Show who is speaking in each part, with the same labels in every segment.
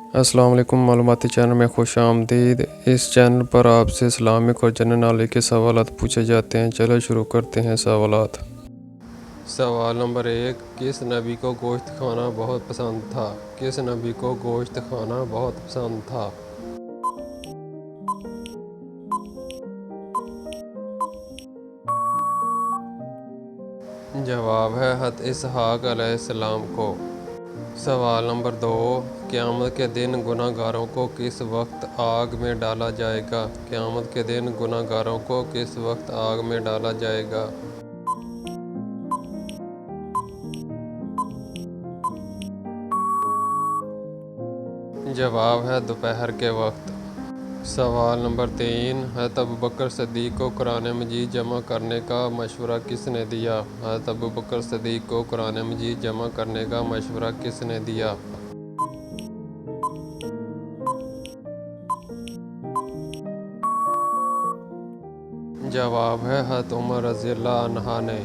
Speaker 1: अस्सलाम वालेकुम। मालूमाती चैनल में खुश आमदीद। इस चैनल पर आपसे इस्लामिक और जनरल नॉलेज के सवालात पूछे जाते हैं। चलो शुरू करते हैं सवालात। सवाल नंबर 1, किस नबी को गोश्त खाना बहुत पसंद था? किस नबी को गोश्त खाना बहुत पसंद था? जवाब है हज़रत इसहाक़ अलैहिस्सलाम को। सवाल नंबर 2, क़यामत के दिन गुनहगारों को किस वक्त आग में डाला जाएगा? क़यामत के दिन गुनहगारों को किस वक्त आग में डाला जाएगा? जवाब है दोपहर के वक्त। सवाल नंबर 3, हज़रत अबू बकर सिद्दीक़ को कुरान मजीद जमा करने का मशवरा किसने दिया? हज़रत अबू बकर सिद्दीक़ को कुरान मजीद जमा करने का मशवरा किसने दिया? जवाब है हज़रत उमर रज़ियल्लाहु अन्हा ने।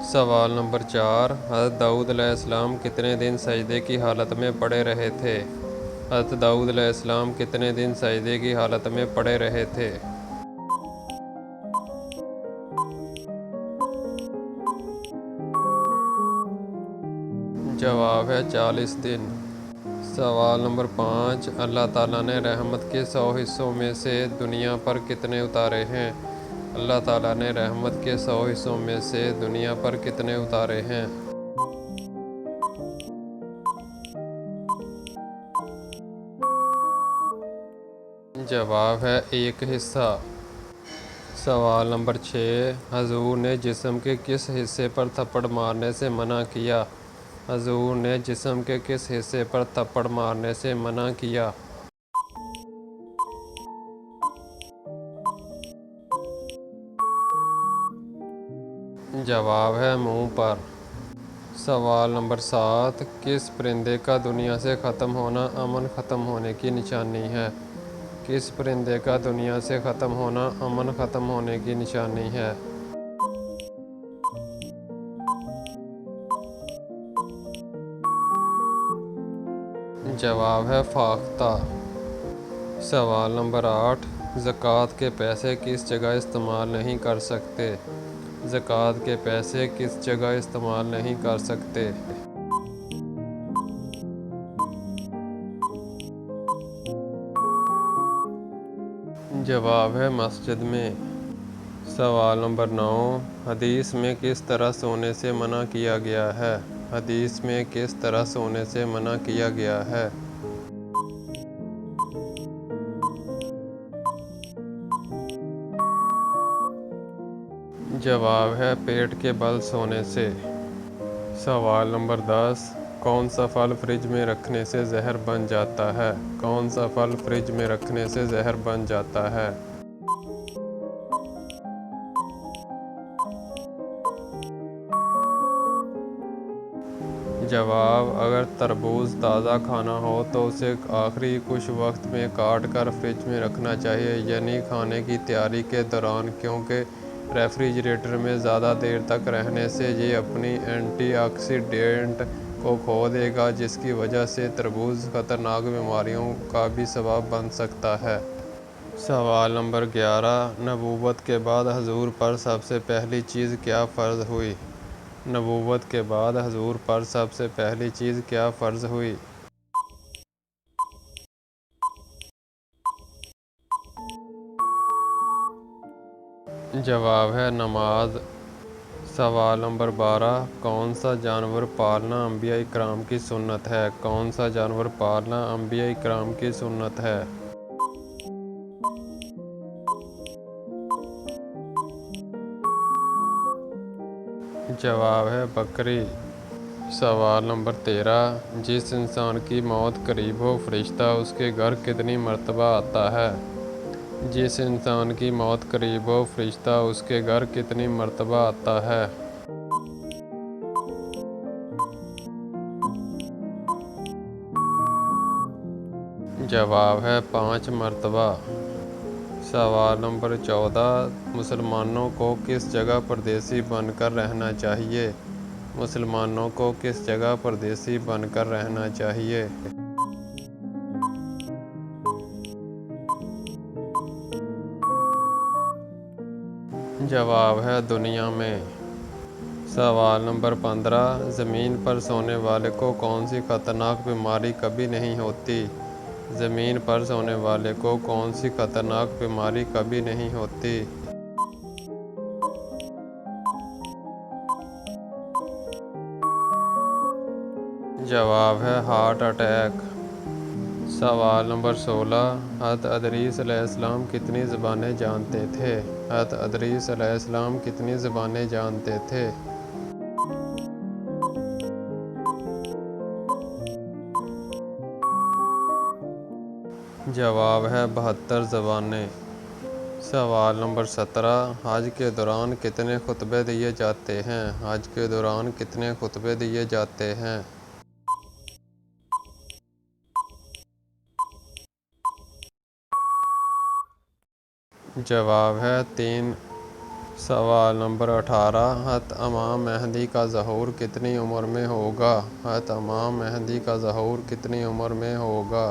Speaker 1: सवाल नंबर 4, हज़रत दाऊद अलैहिस्सलाम कितने दिन सजदे की हालत में पड़े रहे थे? हज़रत दाऊद अलैहिस्सलाम कितने दिन सजदे की हालत में पड़े रहे थे? जवाब है 40 दिन। सवाल नंबर 5, अल्लाह ताला ने रहमत के 100 हिस्सों में से दुनिया पर कितने उतारे हैं? अल्लाह ताला ने रहमत के 100 हिस्सों में से दुनिया पर कितने उतारे हैं? जवाब है 1 हिस्सा। सवाल नंबर 6, हजूर ने जिस्म के किस हिस्से पर थप्पड़ मारने से मना किया? हजूर ने जिस्म के किस हिस्से पर थप्पड़ मारने से मना किया? जवाब है मुंह पर। सवाल नंबर 7, किस परिंदे का दुनिया से ख़त्म होना अमन ख़त्म होने की निशानी है? किस परिंदे का दुनिया से ख़त्म होना अमन ख़त्म होने की निशानी है? जवाब है फाख्ता। सवाल नंबर 8, ज़कात के पैसे किस जगह इस्तेमाल नहीं कर सकते? ज़कात के पैसे किस जगह इस्तेमाल नहीं कर सकते? जवाब है मस्जिद में। सवाल नंबर 9, हदीस में किस तरह सोने से मना किया गया है? हदीस में किस तरह सोने से मना किया गया है? जवाब है पेट के बल सोने से। सवाल नंबर 10, कौन सा फल फ्रिज में रखने से जहर बन जाता है? कौन सा फल फ्रिज में रखने से जहर बन जाता है? जवाब, अगर तरबूज ताज़ा खाना हो तो उसे आखिरी कुछ वक्त में काट कर फ्रिज में रखना चाहिए, यानी खाने की तैयारी के दौरान, क्योंकि रेफ्रिजरेटर में ज़्यादा देर तक रहने से ये अपनी एंटीऑक्सीडेंट को खो देगा, जिसकी वजह से तरबूज ख़तरनाक बीमारियों का भी सबब बन सकता है। सवाल नंबर 11, नबूवत के बाद हजूर पर सबसे पहली चीज़ क्या फ़र्ज़ हुई? नबूवत के बाद हजूर पर सबसे पहली चीज़ क्या फ़र्ज़ हुई? जवाब है नमाज। सवाल नंबर 12, कौन सा जानवर पालना अंबिया इकराम की सुन्नत है? कौन सा जानवर पालना अंबिया इकराम की सुन्नत है? जवाब है बकरी। सवाल नंबर 13, जिस इंसान की मौत करीब हो फरिश्ता उसके घर कितनी मरतबा आता है? जिस इंसान की मौत करीब हो फरिश्ता उसके घर कितनी मरतबा आता है? जवाब है 5 मरतबा। सवाल नंबर 14, मुसलमानों को किस जगह परदेसी बनकर रहना चाहिए? मुसलमानों को किस जगह परदेसी बनकर रहना चाहिए? जवाब है दुनिया में। सवाल नंबर 15, ज़मीन पर सोने वाले को कौन सी खतरनाक बीमारी कभी नहीं होती? ज़मीन पर सोने वाले को कौन सी खतरनाक बीमारी कभी नहीं होती? जवाब है हार्ट अटैक। सवाल नंबर 16, हज़रत अदरीस अलैहिस्सलाम कितनी ज़बानें जानते थे? हज़रत अदरीस अलैहिस्सलाम कितनी ज़बानें जानते थे? जवाब है 72 ज़बानें। सवाल नंबर 17, हज के दौरान कितने खुतबे दिए जाते हैं? हज के दौरान कितने खुतबे दिए जाते हैं? जवाब है 3। सवाल नंबर 18, हज़रत इमाम मेहदी का ज़हूर कितनी उम्र में होगा? हज़रत इमाम मेहदी का ज़हूर कितनी उम्र में होगा?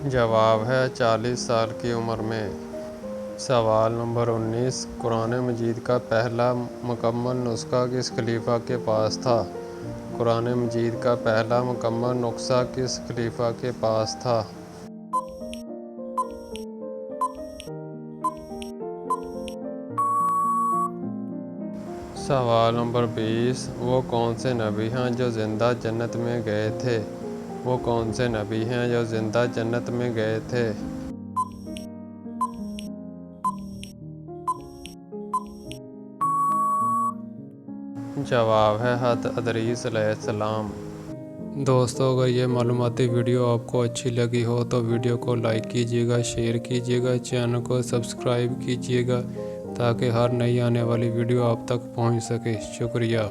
Speaker 1: जवाब है 40 साल की उम्र में। सवाल नंबर 19, कुरान मजीद का पहला मुकम्मल नुस्खा किस खलीफा के पास था? कुरान मजीद का पहला मुकम्मल नुस्खा किस खलीफा के पास था? सवाल नंबर 20, वो कौन से नबी हैं जो ज़िंदा जन्नत में गए थे? वो कौन से नबी हैं जो ज़िंदा जन्नत में गए थे? जवाब है हज़रत अदरीस अलैहिस्सलाम। दोस्तों, अगर ये मालूमाती वीडियो आपको अच्छी लगी हो तो वीडियो को लाइक कीजिएगा, शेयर कीजिएगा, चैनल को सब्सक्राइब कीजिएगा ताकि हर नई आने वाली वीडियो आप तक पहुंच सके। शुक्रिया।